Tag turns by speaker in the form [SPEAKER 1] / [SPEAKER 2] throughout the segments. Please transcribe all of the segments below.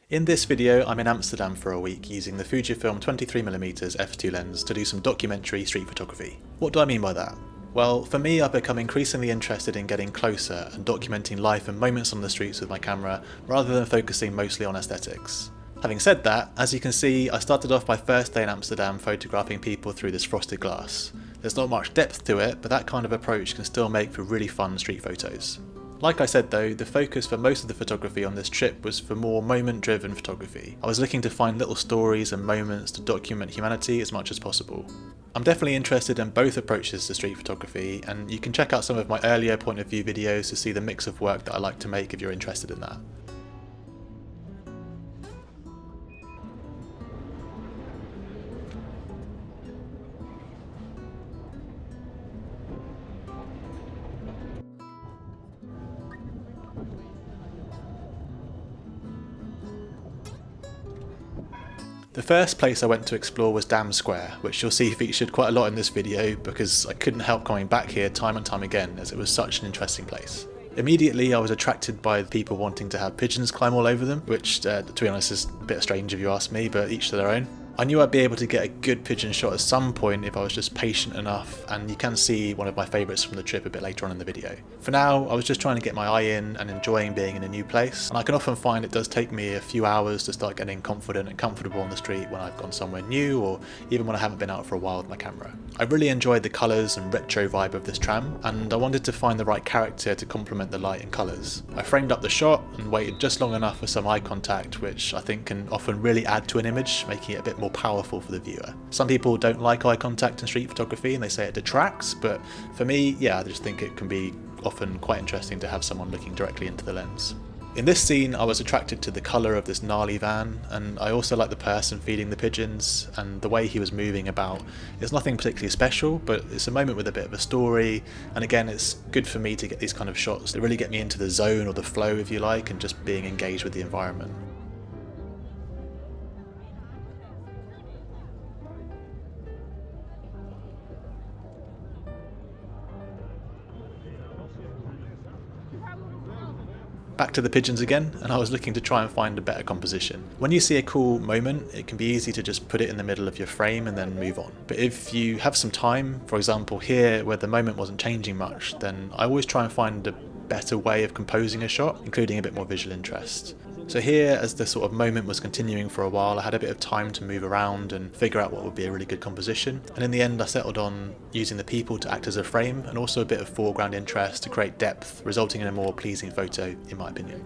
[SPEAKER 1] In this video, I'm in Amsterdam for a week using the Fujifilm 23mm f2 lens to do some documentary street photography. What do I mean by that? Well, for me, I've become increasingly interested in getting closer and documenting life and moments on the streets with my camera rather than focusing mostly on aesthetics. Having said that, as you can see, I started off my first day in Amsterdam photographing people through this frosted glass. There's not much depth to it, but that kind of approach can still make for really fun street photos. Like I said though, the focus for most of the photography on this trip was for more moment-driven photography. I was looking to find little stories and moments to document humanity as much as possible. I'm definitely interested in both approaches to street photography, and you can check out some of my earlier point of view videos to see the mix of work that I like to make if you're interested in that. The first place I went to explore was Dam Square, which you'll see featured quite a lot in this video because I couldn't help coming back here time and time again as it was such an interesting place. Immediately I was attracted by people wanting to have pigeons climb all over them, which to be honest is a bit strange if you ask me, but each to their own. I knew I'd be able to get a good pigeon shot at some point if I was just patient enough, and you can see one of my favourites from the trip a bit later on in the video. For now, I was just trying to get my eye in and enjoying being in a new place, and I can often find it does take me a few hours to start getting confident and comfortable on the street when I've gone somewhere new, or even when I haven't been out for a while with my camera. I really enjoyed the colours and retro vibe of this tram, and I wanted to find the right character to complement the light and colours. I framed up the shot and waited just long enough for some eye contact, which I think can often really add to an image, making it a bit more powerful for the viewer. Some people don't like eye contact in street photography and they say it detracts, but for me, yeah, I just think it can be often quite interesting to have someone looking directly into the lens. In this scene, I was attracted to the colour of this gnarly van, and I also like the person feeding the pigeons, and the way he was moving about. It's nothing particularly special, but it's a moment with a bit of a story, and again, it's good for me to get these kind of shots that really get me into the zone or the flow, if you like, and just being engaged with the environment. Back to the pigeons again, and I was looking to try and find a better composition. When you see a cool moment, it can be easy to just put it in the middle of your frame and then move on. But if you have some time, for example here where the moment wasn't changing much, then I always try and find a better way of composing a shot, including a bit more visual interest. So here, as the sort of moment was continuing for a while, I had a bit of time to move around and figure out what would be a really good composition. And in the end, I settled on using the people to act as a frame and also a bit of foreground interest to create depth, resulting in a more pleasing photo, in my opinion.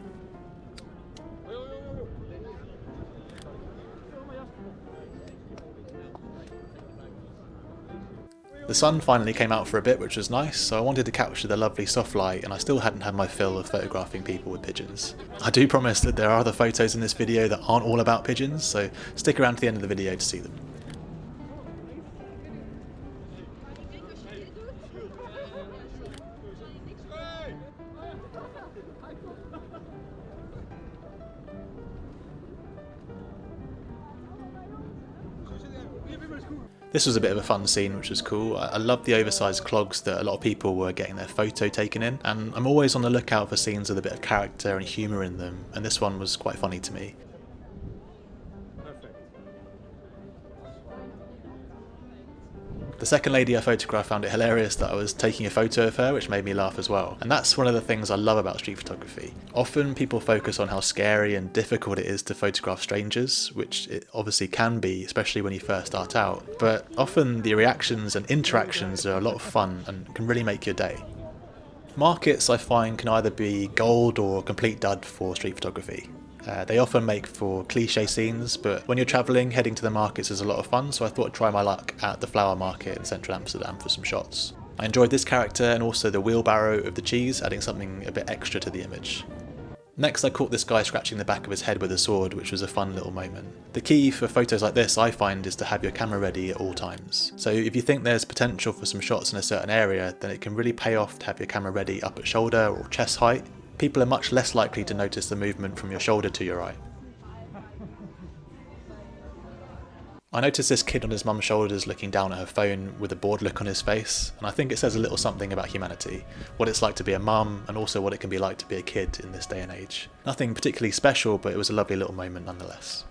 [SPEAKER 1] The sun finally came out for a bit, which was nice, so I wanted to capture the lovely soft light, and I still hadn't had my fill of photographing people with pigeons. I do promise that there are other photos in this video that aren't all about pigeons, so stick around to the end of the video to see them. This was a bit of a fun scene, which was cool. I love the oversized clogs that a lot of people were getting their photo taken in, and I'm always on the lookout for scenes with a bit of character and humour in them, and this one was quite funny to me. The second lady I photographed found it hilarious that I was taking a photo of her, which made me laugh as well. And that's one of the things I love about street photography. Often people focus on how scary and difficult it is to photograph strangers, which it obviously can be, especially when you first start out. But often the reactions and interactions are a lot of fun and can really make your day. Markets, I find, can either be gold or a complete dud for street photography. They often make for cliche scenes, but when you're travelling, heading to the markets is a lot of fun, so I thought I'd try my luck at the flower market in central Amsterdam for some shots. I enjoyed this character and also the wheelbarrow of the cheese, adding something a bit extra to the image. Next I caught this guy scratching the back of his head with a sword, which was a fun little moment. The key for photos like this, I find, is to have your camera ready at all times. So if you think there's potential for some shots in a certain area, then it can really pay off to have your camera ready up at shoulder or chest height. People are much less likely to notice the movement from your shoulder to your eye. I noticed this kid on his mum's shoulders looking down at her phone with a bored look on his face, and I think it says a little something about humanity, what it's like to be a mum, and also what it can be like to be a kid in this day and age. Nothing particularly special, but it was a lovely little moment nonetheless.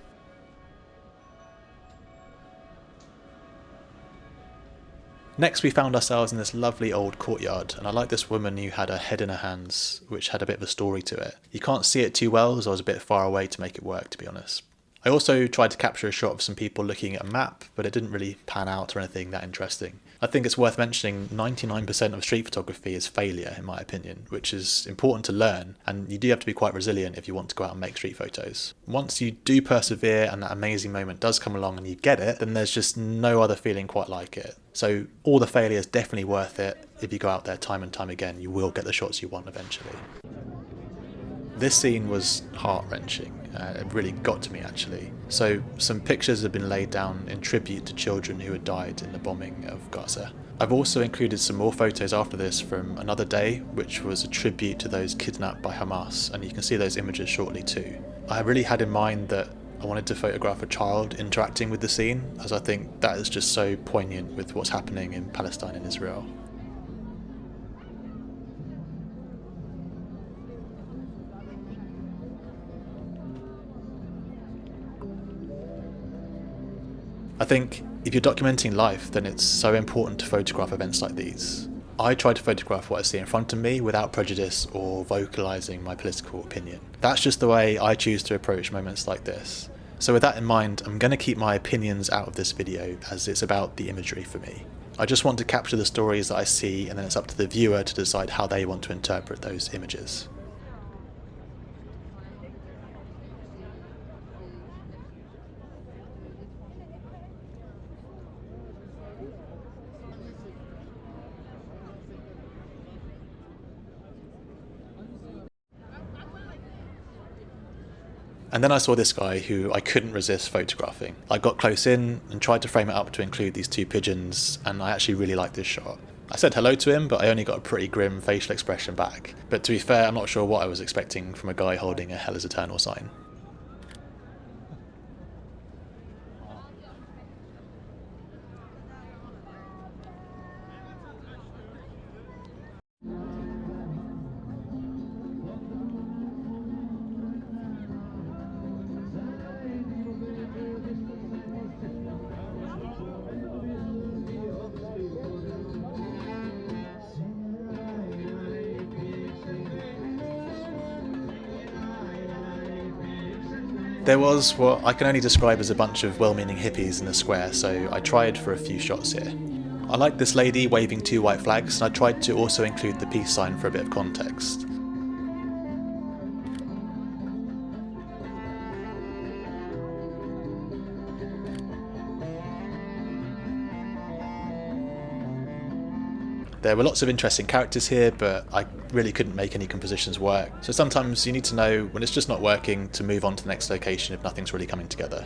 [SPEAKER 1] Next we found ourselves in this lovely old courtyard, and I like this woman who had her head in her hands, which had a bit of a story to it. You can't see it too well as I was a bit far away to make it work, to be honest. I also tried to capture a shot of some people looking at a map, but it didn't really pan out or anything that interesting. I think it's worth mentioning 99% of street photography is failure, in my opinion, which is important to learn, and you do have to be quite resilient if you want to go out and make street photos. Once you do persevere and that amazing moment does come along and you get it, then there's just no other feeling quite like it. So all the failure is definitely worth it. If you go out there time and time again, you will get the shots you want eventually. This scene was heart-wrenching. It really got to me actually. So some pictures have been laid down in tribute to children who had died in the bombing of Gaza. I've also included some more photos after this from another day, which was a tribute to those kidnapped by Hamas, and you can see those images shortly too. I really had in mind that I wanted to photograph a child interacting with the scene, as I think that is just so poignant with what's happening in Palestine and Israel. I think if you're documenting life, then it's so important to photograph events like these. I try to photograph what I see in front of me without prejudice or vocalising my political opinion. That's just the way I choose to approach moments like this. So with that in mind, I'm going to keep my opinions out of this video as it's about the imagery for me. I just want to capture the stories that I see, and then it's up to the viewer to decide how they want to interpret those images. And then I saw this guy who I couldn't resist photographing. I got close in and tried to frame it up to include these two pigeons, and I actually really liked this shot. I said hello to him, but I only got a pretty grim facial expression back. But to be fair, I'm not sure what I was expecting from a guy holding a Hell is Eternal sign. There was what I can only describe as a bunch of well-meaning hippies in the square, so I tried for a few shots here. I liked this lady waving two white flags, and I tried to also include the peace sign for a bit of context. There were lots of interesting characters here, but I really couldn't make any compositions work. So sometimes you need to know when it's just not working to move on to the next location if nothing's really coming together.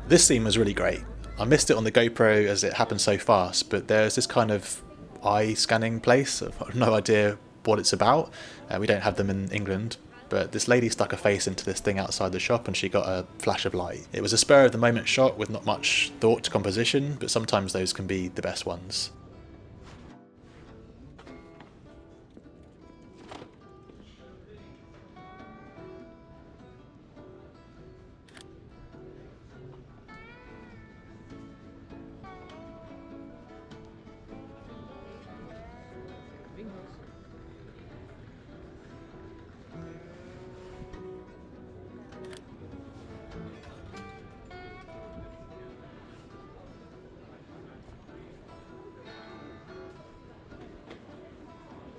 [SPEAKER 1] This scene was really great. I missed it on the GoPro as it happened so fast, but there's this kind of eye scanning place. I've got no idea what it's about. We don't have them in England. But this lady stuck her face into this thing outside the shop and she got a flash of light. It was a spur of the moment shot with not much thought to composition, but sometimes those can be the best ones.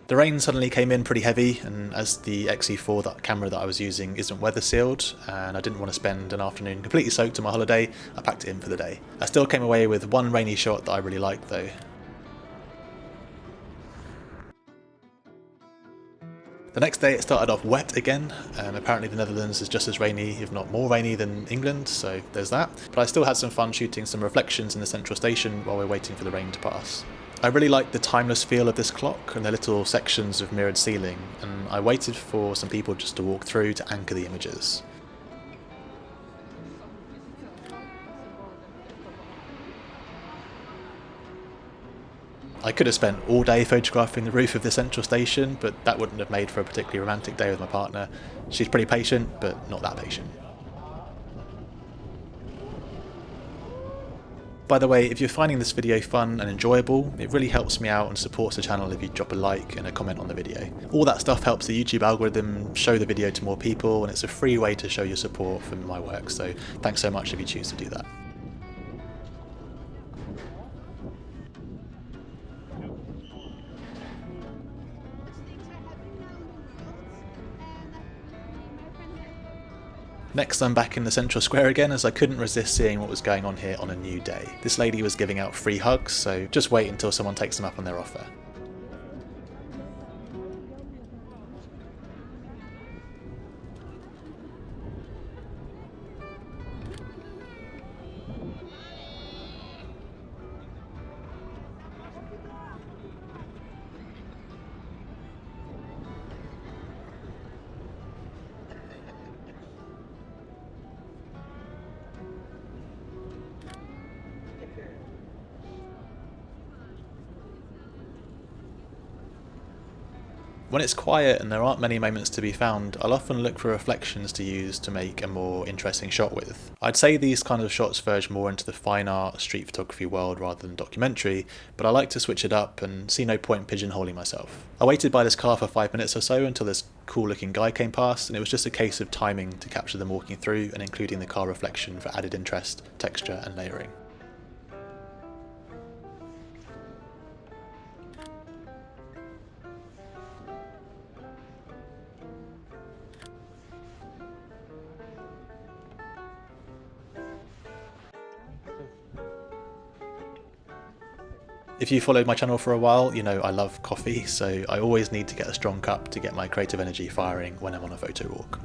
[SPEAKER 1] The rain suddenly came in pretty heavy, and as the XE4 that camera that I was using isn't weather sealed, and I didn't want to spend an afternoon completely soaked on my holiday, I packed it in for the day. I still came away with one rainy shot that I really liked though. The next day it started off wet again. Apparently the Netherlands is just as rainy, if not more rainy than England, so there's that. But I still had some fun shooting some reflections in the central station while we're waiting for the rain to pass. I really liked the timeless feel of this clock and the little sections of mirrored ceiling, and I waited for some people just to walk through to anchor the images. I could have spent all day photographing the roof of the central station, but that wouldn't have made for a particularly romantic day with my partner. She's pretty patient, but not that patient. By the way, if you're finding this video fun and enjoyable, it really helps me out and supports the channel if you drop a like and a comment on the video. All that stuff helps the YouTube algorithm show the video to more people, and it's a free way to show your support for my work, so thanks so much if you choose to do that. Next, I'm back in the central square again, as I couldn't resist seeing what was going on here on a new day. This lady was giving out free hugs, so just wait until someone takes them up on their offer. When it's quiet and there aren't many moments to be found, I'll often look for reflections to use to make a more interesting shot with. I'd say these kind of shots verge more into the fine art, street photography world rather than documentary, but I like to switch it up and see no point pigeonholing myself. I waited by this car for 5 minutes or so until this cool looking guy came past, and it was just a case of timing to capture them walking through and including the car reflection for added interest, texture and layering. If you followed my channel for a while, you know I love coffee, so I always need to get a strong cup to get my creative energy firing when I'm on a photo walk.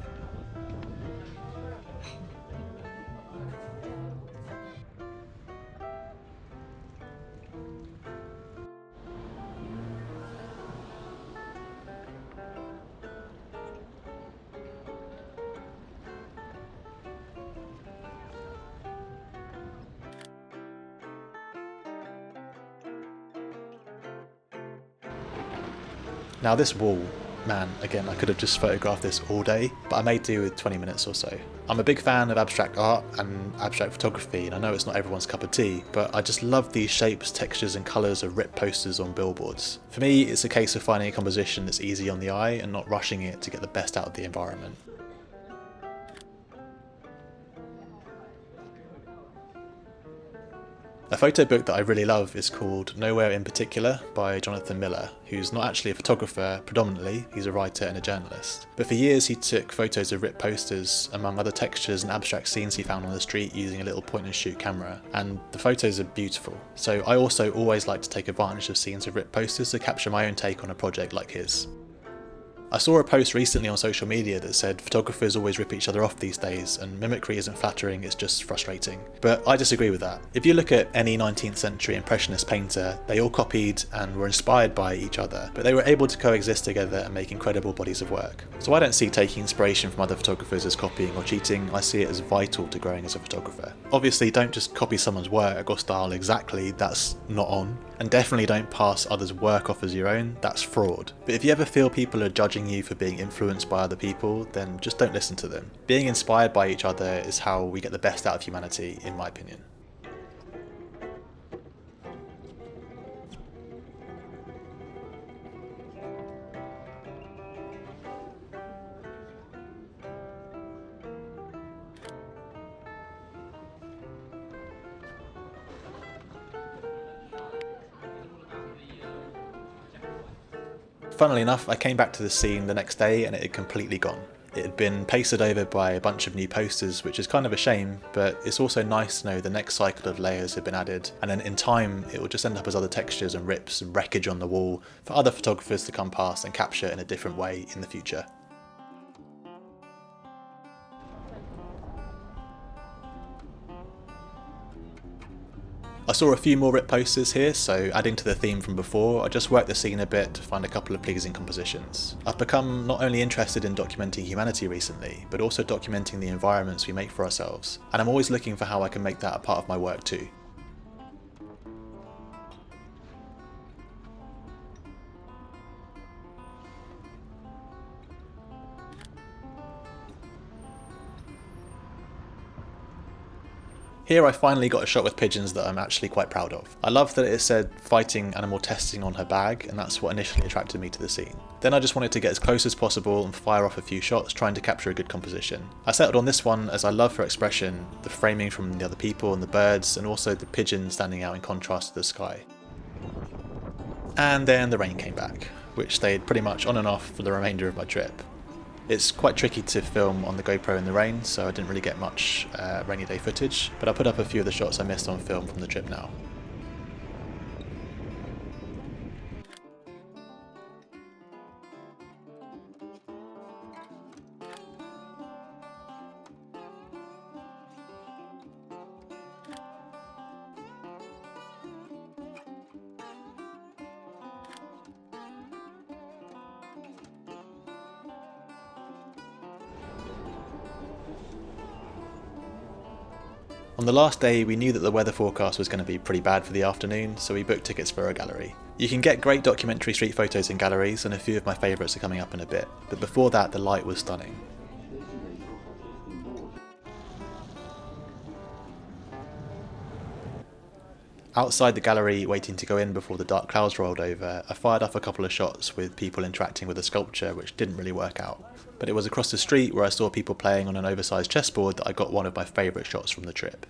[SPEAKER 1] Now this wall, man, again, I could have just photographed this all day, but I made do with 20 minutes or so. I'm a big fan of abstract art and abstract photography, and I know it's not everyone's cup of tea, but I just love these shapes, textures and colours of ripped posters on billboards. For me, it's a case of finding a composition that's easy on the eye and not rushing it to get the best out of the environment. A photo book that I really love is called Nowhere in Particular by Jonathan Miller, who's not actually a photographer predominantly, he's a writer and a journalist. But for years he took photos of ripped posters, among other textures and abstract scenes he found on the street using a little point and shoot camera, and the photos are beautiful. So I also always like to take advantage of scenes of ripped posters to capture my own take on a project like his. I saw a post recently on social media that said photographers always rip each other off these days and mimicry isn't flattering, it's just frustrating. But I disagree with that. If you look at any 19th century impressionist painter, they all copied and were inspired by each other, but they were able to coexist together and make incredible bodies of work. So I don't see taking inspiration from other photographers as copying or cheating, I see it as vital to growing as a photographer. Obviously don't just copy someone's work or style exactly, that's not on. And definitely don't pass others' work off as your own, that's fraud. But if you ever feel people are judging you for being influenced by other people, then just don't listen to them. Being inspired by each other is how we get the best out of humanity, in my opinion. Funnily enough, I came back to the scene the next day and it had completely gone. It had been pasted over by a bunch of new posters, which is kind of a shame, but it's also nice to know the next cycle of layers have been added, and then in time it will just end up as other textures and rips and wreckage on the wall for other photographers to come past and capture in a different way in the future. I saw a few more ripped posters here, so adding to the theme from before, I just worked the scene a bit to find a couple of pleasing compositions. I've become not only interested in documenting humanity recently, but also documenting the environments we make for ourselves, and I'm always looking for how I can make that a part of my work too. Here I finally got a shot with pigeons that I'm actually quite proud of. I love that it said fighting animal testing on her bag, and that's what initially attracted me to the scene. Then I just wanted to get as close as possible and fire off a few shots trying to capture a good composition. I settled on this one as I love her expression, the framing from the other people and the birds, and also the pigeon standing out in contrast to the sky. And then the rain came back, which stayed pretty much on and off for the remainder of my trip. It's quite tricky to film on the GoPro in the rain, so I didn't really get much rainy day footage, but I'll put up a few of the shots I missed on film from the trip now. On the last day, we knew that the weather forecast was going to be pretty bad for the afternoon, so we booked tickets for a gallery. You can get great documentary street photos in galleries, and a few of my favourites are coming up in a bit, but before that the light was stunning. Outside the gallery, waiting to go in before the dark clouds rolled over, I fired off a couple of shots with people interacting with the sculpture, which didn't really work out. But it was across the street where I saw people playing on an oversized chessboard that I got one of my favourite shots from the trip.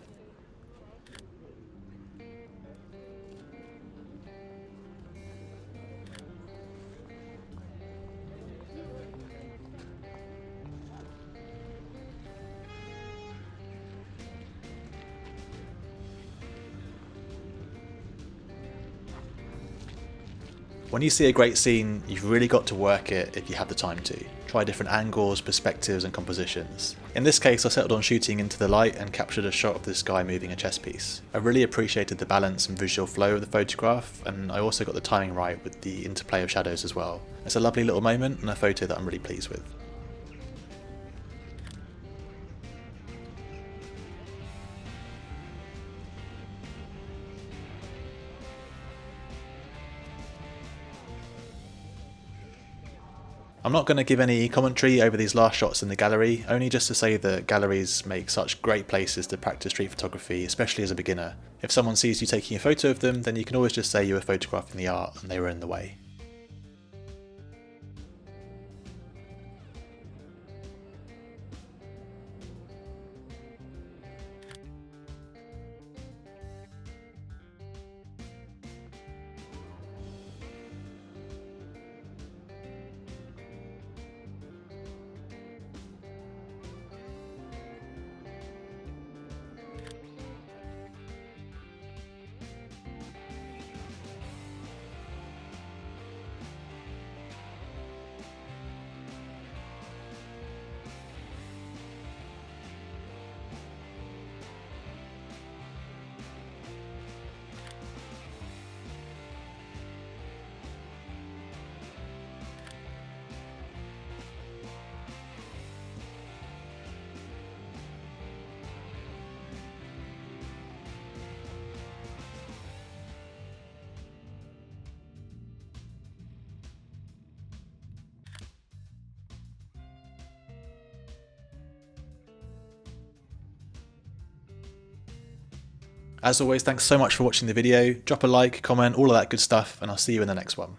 [SPEAKER 1] When you see a great scene, you've really got to work it if you have the time to. Try different angles, perspectives and compositions. In this case I settled on shooting into the light and captured a shot of this guy moving a chess piece. I really appreciated the balance and visual flow of the photograph, and I also got the timing right with the interplay of shadows as well. It's a lovely little moment and a photo that I'm really pleased with. I'm not going to give any commentary over these last shots in the gallery, only just to say that galleries make such great places to practice street photography, especially as a beginner. If someone sees you taking a photo of them, then you can always just say you were photographing the art and they were in the way. As always, thanks so much for watching the video. Drop a like, comment, all of that good stuff, and I'll see you in the next one.